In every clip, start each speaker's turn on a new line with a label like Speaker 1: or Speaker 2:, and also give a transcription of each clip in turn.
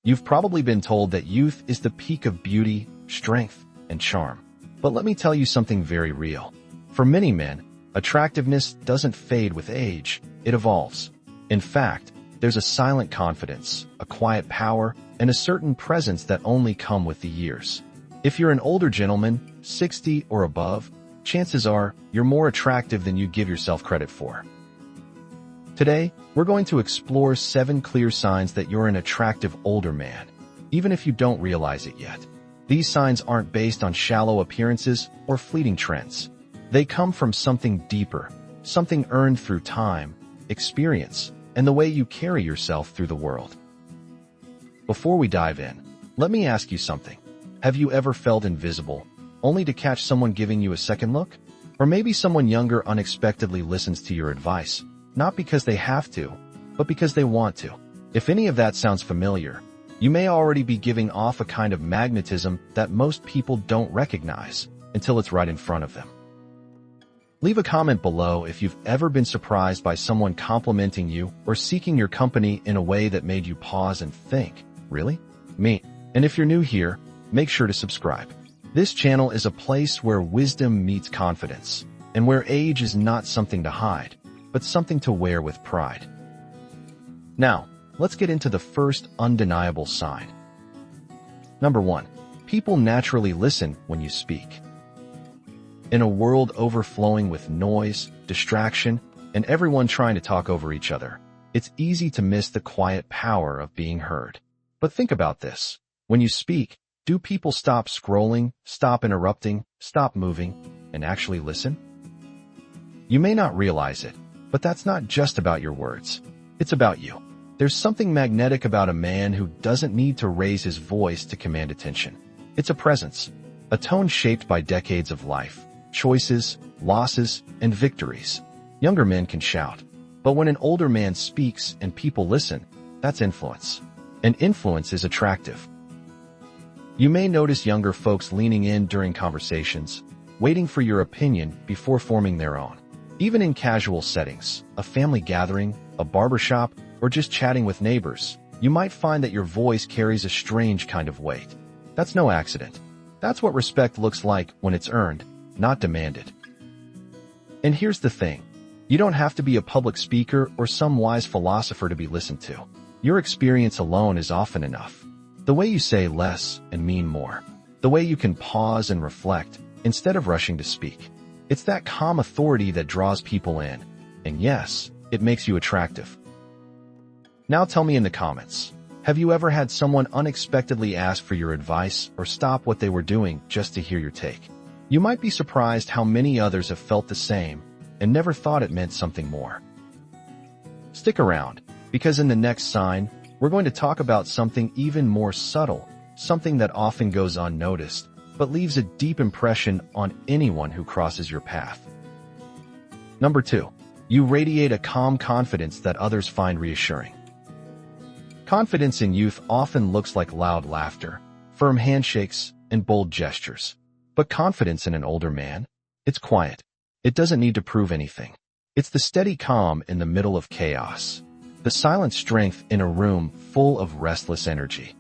Speaker 1: You've probably been told that youth is the peak of beauty, strength, and charm. But let me tell you something very real. For many men, attractiveness doesn't fade with age, it evolves. In fact, there's a silent confidence, a quiet power, and a certain presence that only come with the years. If you're an older gentleman, 60 or above, chances are you're more attractive than you give yourself credit for. Today, we're going to explore 7 clear signs that you're an attractive older man, even if you don't realize it yet. These signs aren't based on shallow appearances or fleeting trends. They come from something deeper, something earned through time, experience, and the way you carry yourself through the world. Before we dive in, let me ask you something. Have you ever felt invisible, only to catch someone giving you a second look? Or maybe someone younger unexpectedly listens to your advice, not because they have to, but because they want to. If any of that sounds familiar, you may already be giving off a kind of magnetism that most people don't recognize until it's right in front of them. Leave a comment below if you've ever been surprised by someone complimenting you or seeking your company in a way that made you pause and think, really? Me. And if you're new here, make sure to subscribe. This channel is a place where wisdom meets confidence, and where age is not something to hide, but something to wear with pride. Now, let's get into the first undeniable sign. Number 1. People naturally listen when you speak. In a world overflowing with noise, distraction, and everyone trying to talk over each other, it's easy to miss the quiet power of being heard. But think about this. When you speak, do people stop scrolling, stop interrupting, stop moving, and actually listen? You may not realize it, but that's not just about your words. It's about you. There's something magnetic about a man who doesn't need to raise his voice to command attention. It's a presence, a tone shaped by decades of life, choices, losses, and victories. Younger men can shout, but when an older man speaks and people listen, that's influence. And influence is attractive. You may notice younger folks leaning in during conversations, waiting for your opinion before forming their own. Even in casual settings, a family gathering, a barbershop, or just chatting with neighbors, you might find that your voice carries a strange kind of weight. That's no accident. That's what respect looks like when it's earned, not demanded. And here's the thing. You don't have to be a public speaker or some wise philosopher to be listened to. Your experience alone is often enough. The way you say less and mean more. The way you can pause and reflect instead of rushing to speak. It's that calm authority that draws people in. And yes, it makes you attractive. Now tell me in the comments, have you ever had someone unexpectedly ask for your advice or stop what they were doing just to hear your take? You might be surprised how many others have felt the same and never thought it meant something more. Stick around, because in the next sign, we're going to talk about something even more subtle, something that often goes unnoticed, but leaves a deep impression on anyone who crosses your path. Number 2, you radiate a calm confidence that others find reassuring. Confidence in youth often looks like loud laughter, firm handshakes, and bold gestures. But confidence in an older man? It's quiet. It doesn't need to prove anything. It's the steady calm in the middle of chaos. The silent strength in a room full of restless energy.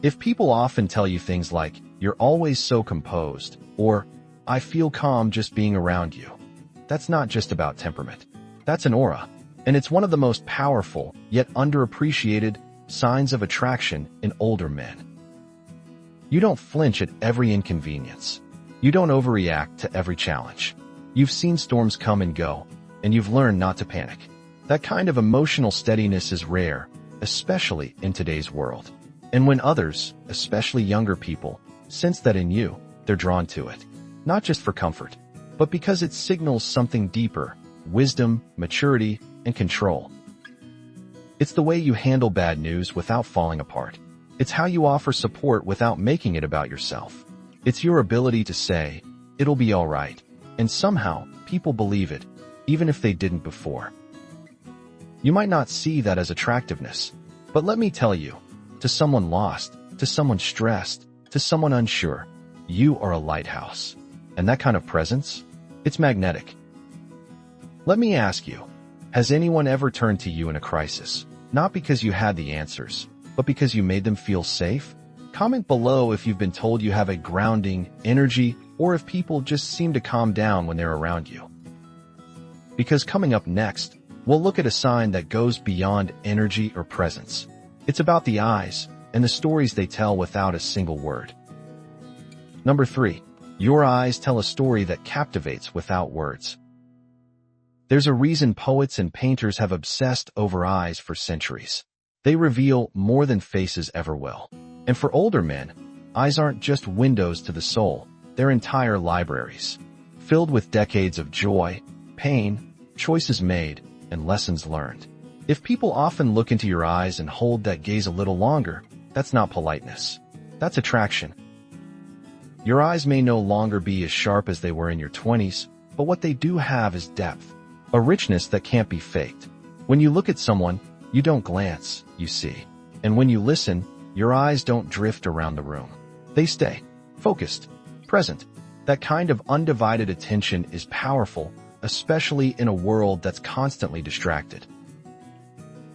Speaker 1: If people often tell you things like, "You're always so composed," or "I feel calm just being around you," that's not just about temperament. That's an aura. And it's one of the most powerful, yet underappreciated, signs of attraction in older men. You don't flinch at every inconvenience. You don't overreact to every challenge. You've seen storms come and go, and you've learned not to panic. That kind of emotional steadiness is rare, especially in today's world. And when others, especially younger people, sense that in you, they're drawn to it. Not just for comfort, but because it signals something deeper, wisdom, maturity, and control. It's the way you handle bad news without falling apart. It's how you offer support without making it about yourself. It's your ability to say, "It'll be all right," and somehow people believe it, even if they didn't before. You might not see that as attractiveness, but let me tell you, to someone lost, to someone stressed, to someone unsure, you are a lighthouse. And that kind of presence, it's magnetic. Let me ask you, has anyone ever turned to you in a crisis? Not because you had the answers, but because you made them feel safe? Comment below if you've been told you have a grounding energy or if people just seem to calm down when they're around you. Because coming up next, we'll look at a sign that goes beyond energy or presence. It's about the eyes and the stories they tell without a single word. Number 3. Your eyes tell a story that captivates without words. There's a reason poets and painters have obsessed over eyes for centuries. They reveal more than faces ever will. And for older men, eyes aren't just windows to the soul, they're entire libraries, filled with decades of joy, pain, choices made, and lessons learned. If people often look into your eyes and hold that gaze a little longer, that's not politeness. That's attraction. Your eyes may no longer be as sharp as they were in your 20s, but what they do have is depth, a richness that can't be faked. When you look at someone, you don't glance, you see. And when you listen, your eyes don't drift around the room. They stay focused, present. That kind of undivided attention is powerful, especially in a world that's constantly distracted.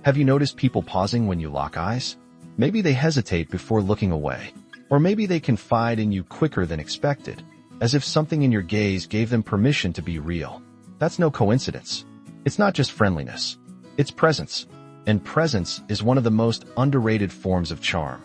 Speaker 1: Have you noticed people pausing when you lock eyes? Maybe they hesitate before looking away. Or maybe they confide in you quicker than expected, as if something in your gaze gave them permission to be real. That's no coincidence. It's not just friendliness. It's presence. And presence is one of the most underrated forms of charm.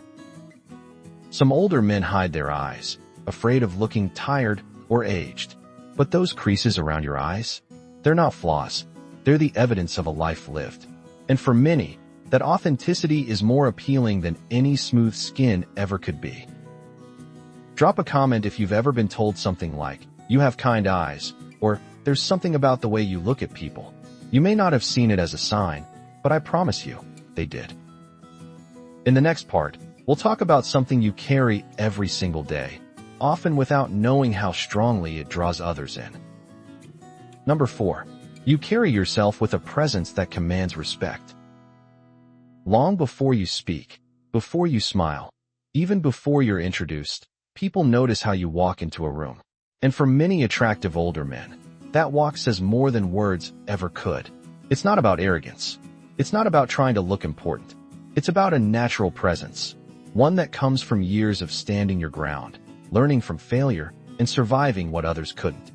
Speaker 1: Some older men hide their eyes, afraid of looking tired or aged. But those creases around your eyes, they're not flaws. They're the evidence of a life lived. And for many, that authenticity is more appealing than any smooth skin ever could be. Drop a comment if you've ever been told something like, "You have kind eyes," or "There's something about the way you look at people." You may not have seen it as a sign, but I promise you, they did. In the next part, we'll talk about something you carry every single day, often without knowing how strongly it draws others in. Number 4. You carry yourself with a presence that commands respect. Long before you speak, before you smile, even before you're introduced, people notice how you walk into a room. And for many attractive older men, that walk says more than words ever could. It's not about arrogance. It's not about trying to look important. It's about a natural presence, one that comes from years of standing your ground, learning from failure, and surviving what others couldn't.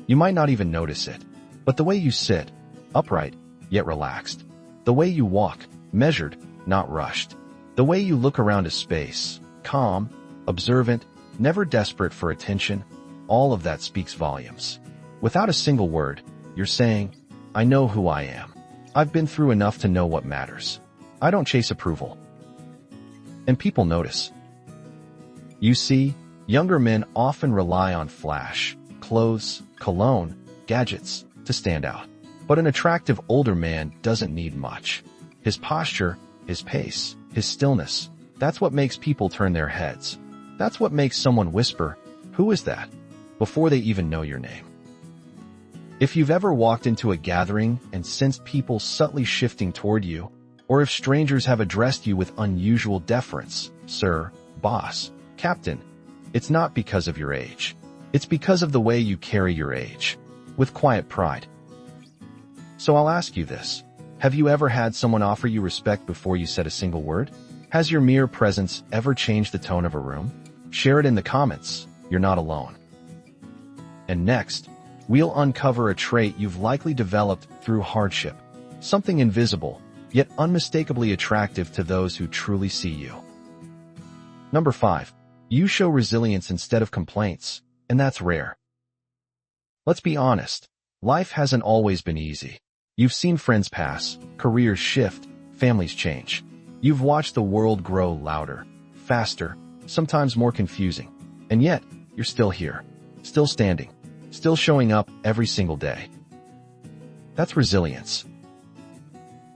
Speaker 1: You might not even notice it, but the way you sit, upright, yet relaxed, the way you walk, measured, not rushed, the way you look around a space, calm, observant, never desperate for attention, all of that speaks volumes. Without a single word, you're saying, "I know who I am. I've been through enough to know what matters. I don't chase approval." And people notice. You see, younger men often rely on flash, clothes, cologne, gadgets to stand out. But an attractive older man doesn't need much. His posture, his pace, his stillness, that's what makes people turn their heads. That's what makes someone whisper, "Who is that?" before they even know your name. If you've ever walked into a gathering and sensed people subtly shifting toward you, or if strangers have addressed you with unusual deference, "Sir," "Boss," "Captain," it's not because of your age. It's because of the way you carry your age, with quiet pride. So I'll ask you this. Have you ever had someone offer you respect before you said a single word? Has your mere presence ever changed the tone of a room? Share it in the comments. You're not alone. And next, we'll uncover a trait you've likely developed through hardship, something invisible, yet unmistakably attractive to those who truly see you. Number 5. You show resilience instead of complaints, and that's rare. Let's be honest. Life hasn't always been easy. You've seen friends pass, careers shift, families change. You've watched the world grow louder, faster, sometimes more confusing. And yet, you're still here, still standing, still showing up every single day. That's resilience.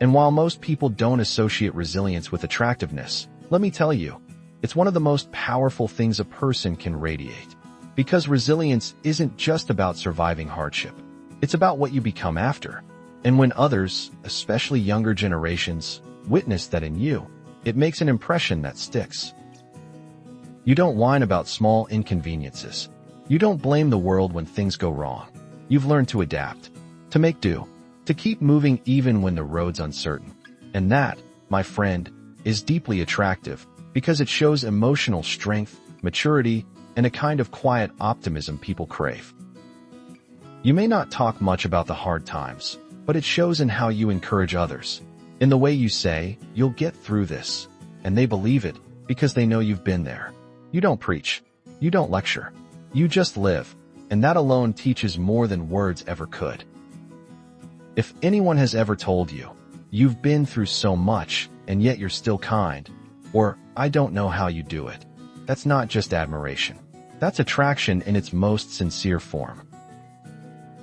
Speaker 1: And while most people don't associate resilience with attractiveness, let me tell you, it's one of the most powerful things a person can radiate. Because resilience isn't just about surviving hardship. It's about what you become after. And when others, especially younger generations, witness that in you, it makes an impression that sticks. You don't whine about small inconveniences. You don't blame the world when things go wrong. You've learned to adapt, to make do, to keep moving even when the road's uncertain. And that, my friend, is deeply attractive because it shows emotional strength, maturity, and a kind of quiet optimism people crave. You may not talk much about the hard times, but it shows in how you encourage others, in the way you say, "You'll get through this," and they believe it because they know you've been there. You don't preach. You don't lecture. You just live, and that alone teaches more than words ever could. If anyone has ever told you, "You've been through so much, and yet you're still kind," or "I don't know how you do it," that's not just admiration. That's attraction in its most sincere form.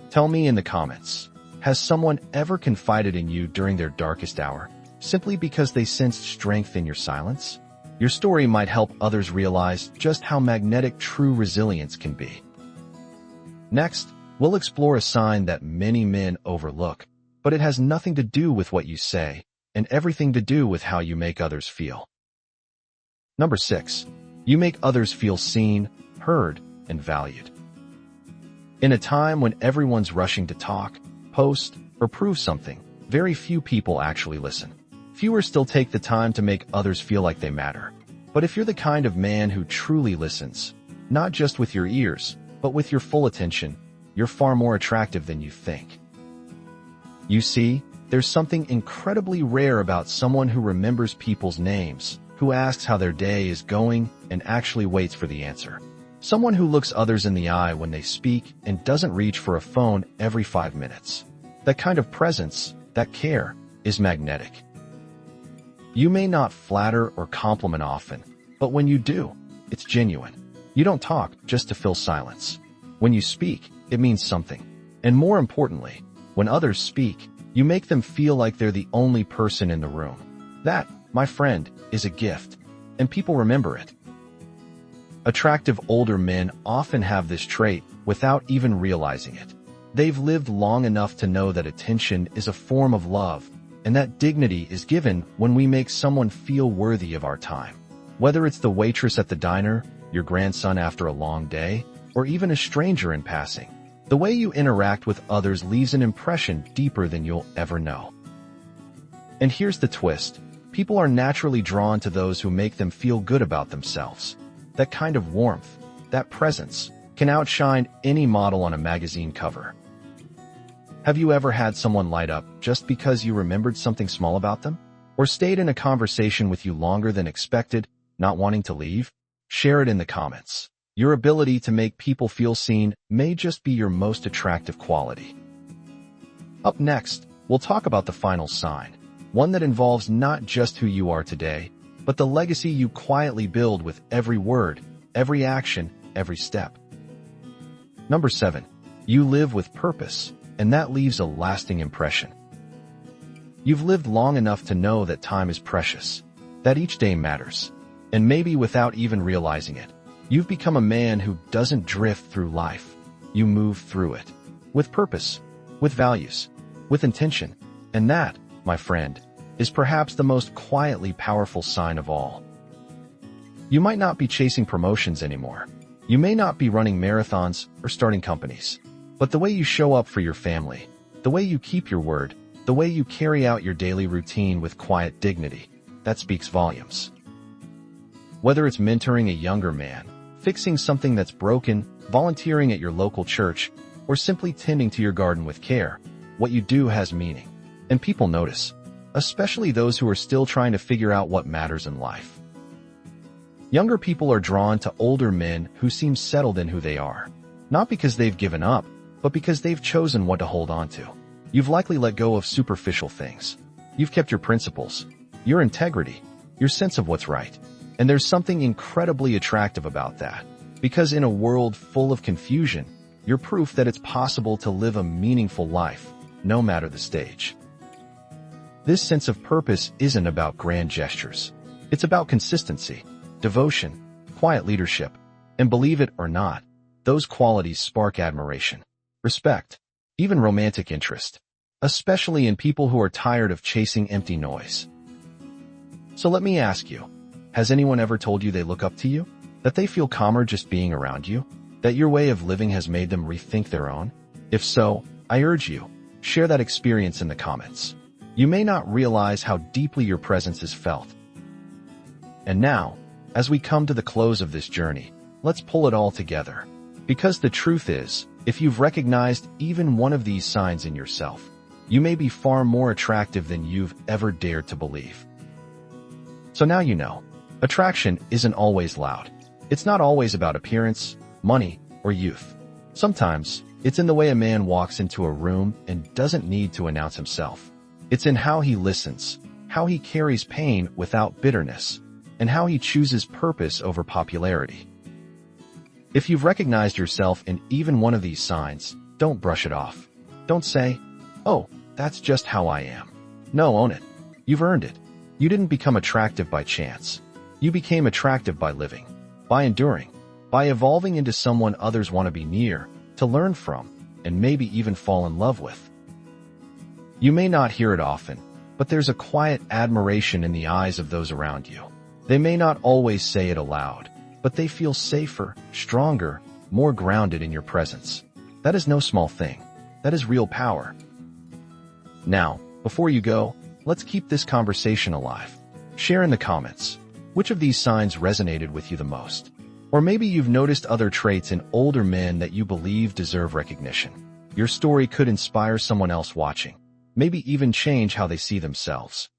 Speaker 1: Tell me in the comments, has someone ever confided in you during their darkest hour, simply because they sensed strength in your silence? Your story might help others realize just how magnetic true resilience can be. Next, we'll explore a sign that many men overlook, but it has nothing to do with what you say, and everything to do with how you make others feel. Number 6. You make others feel seen, heard, and valued. In a time when everyone's rushing to talk, post, or prove something, very few people actually listen. Fewer still take the time to make others feel like they matter. But if you're the kind of man who truly listens, not just with your ears, but with your full attention, you're far more attractive than you think. You see, there's something incredibly rare about someone who remembers people's names, who asks how their day is going, and actually waits for the answer. Someone who looks others in the eye when they speak and doesn't reach for a phone every 5 minutes. That kind of presence, that care, is magnetic. You may not flatter or compliment often, but when you do, it's genuine. You don't talk just to fill silence. When you speak, it means something. And more importantly, when others speak, you make them feel like they're the only person in the room. That, my friend, is a gift, and people remember it. Attractive older men often have this trait without even realizing it. They've lived long enough to know that attention is a form of love, and that dignity is given when we make someone feel worthy of our time. Whether it's the waitress at the diner, your grandson after a long day, or even a stranger in passing, the way you interact with others leaves an impression deeper than you'll ever know. And here's the twist. People are naturally drawn to those who make them feel good about themselves. That kind of warmth, that presence, can outshine any model on a magazine cover. Have you ever had someone light up just because you remembered something small about them? Or stayed in a conversation with you longer than expected, not wanting to leave? Share it in the comments. Your ability to make people feel seen may just be your most attractive quality. Up next, we'll talk about the final sign, one that involves not just who you are today, but the legacy you quietly build with every word, every action, every step. Number 7. You live with purpose, and that leaves a lasting impression. You've lived long enough to know that time is precious, that each day matters, and maybe without even realizing it, you've become a man who doesn't drift through life. You move through it, with purpose, with values, with intention, and that, my friend, is perhaps the most quietly powerful sign of all. You might not be chasing promotions anymore. You may not be running marathons or starting companies. But the way you show up for your family, the way you keep your word, the way you carry out your daily routine with quiet dignity, that speaks volumes. Whether it's mentoring a younger man, fixing something that's broken, volunteering at your local church, or simply tending to your garden with care, what you do has meaning. And people notice. Especially those who are still trying to figure out what matters in life. Younger people are drawn to older men who seem settled in who they are, not because they've given up, but because they've chosen what to hold on to. You've likely let go of superficial things. You've kept your principles, your integrity, your sense of what's right. And there's something incredibly attractive about that, because in a world full of confusion, you're proof that it's possible to live a meaningful life, no matter the stage. This sense of purpose isn't about grand gestures. It's about consistency, devotion, quiet leadership, and believe it or not, those qualities spark admiration, respect, even romantic interest, especially in people who are tired of chasing empty noise. So let me ask you, has anyone ever told you they look up to you? That they feel calmer just being around you? That your way of living has made them rethink their own? If so, I urge you, share that experience in the comments. You may not realize how deeply your presence is felt, And now, as we come to the close of this journey, let's pull it all together. Because the truth is, if you've recognized even one of these signs in yourself, you may be far more attractive than you've ever dared to believe. So now you know, attraction isn't always loud. It's not always about appearance, money, or youth. Sometimes, it's in the way a man walks into a room and doesn't need to announce himself. It's in how he listens, how he carries pain without bitterness, and how he chooses purpose over popularity. If you've recognized yourself in even one of these signs, don't brush it off. Don't say, "Oh, that's just how I am." No, own it. You've earned it. You didn't become attractive by chance. You became attractive by living, by enduring, by evolving into someone others want to be near, to learn from, and maybe even fall in love with. You may not hear it often, but there's a quiet admiration in the eyes of those around you. They may not always say it aloud, but they feel safer, stronger, more grounded in your presence. That is no small thing. That is real power. Now, before you go, let's keep this conversation alive. Share in the comments, which of these signs resonated with you the most? Or maybe you've noticed other traits in older men that you believe deserve recognition. Your story could inspire someone else watching, maybe even change how they see themselves.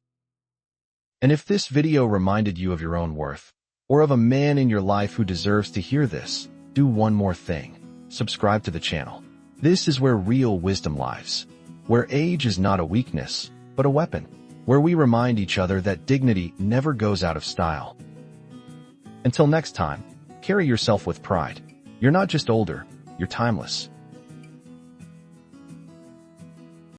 Speaker 1: And if this video reminded you of your own worth, or of a man in your life who deserves to hear this, do one more thing. Subscribe to the channel. This is where real wisdom lies, where age is not a weakness, but a weapon, where we remind each other that dignity never goes out of style. Until next time, carry yourself with pride. You're not just older, you're timeless.